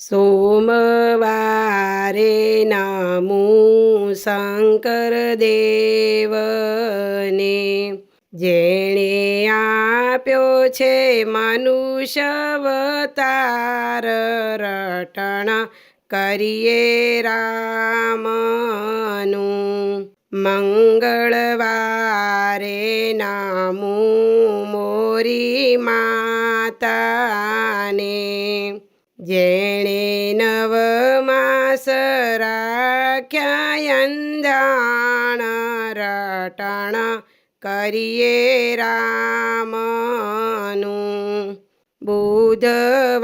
સોમવારે નામું શંકર દેવને, જેણે આપ્યો છે મનુષ્ય અવતાર. રટણ કરીએ રામનું, મંગળવારે નામું મોરી માતાને, જેણે 9 માસ રાખ્યા અંધાણ. રટણ કરીએ રામનું, બુધવારે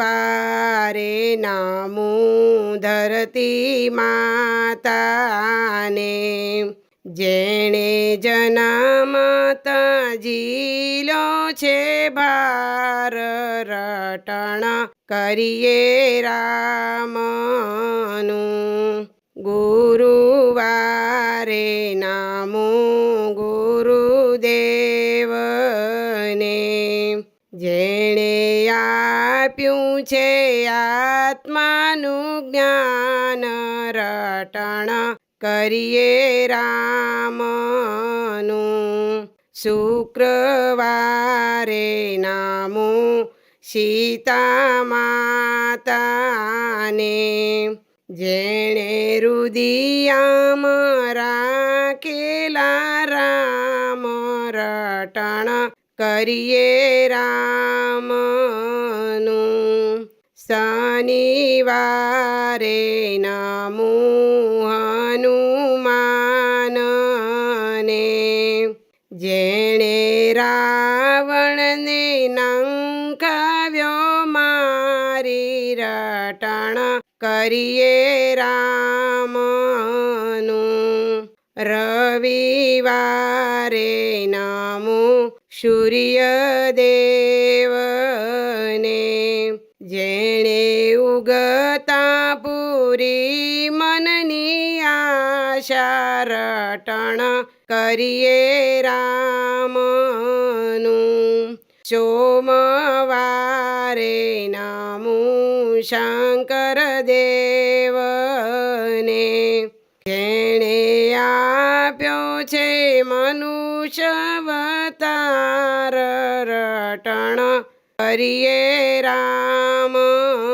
નામું ધરતી માતાને, જેણે જન્મતા જીલો છે ભાર. રટણ કરીએ રામનું, ગુરુવારે નામું ગુરુદેવને, જેણે આપ્યું છે આત્માનું જ્ઞાન. રટણ કરીએ રામનું, શુક્રવારે નામું સીતા માતાને, જેણે રુદિયામાં રાખેલા રામ. રટણ કરીએ રામનું, શનિવારે નામું હનુમાનને, જેણે રાવણને નંખાવ્યો મારી. રટણ કરીએ રામનું, રવિવારે નામું સૂર્યદેવને, જેણે ઉગતા પૂરી મનની આશા. રટણ કરીએ રામનું, સોમવારે નામું શંકર દેવને, જેણે આપ્યો છે મનુષ્ય અવતાર. રટણ કરીએ રામનું.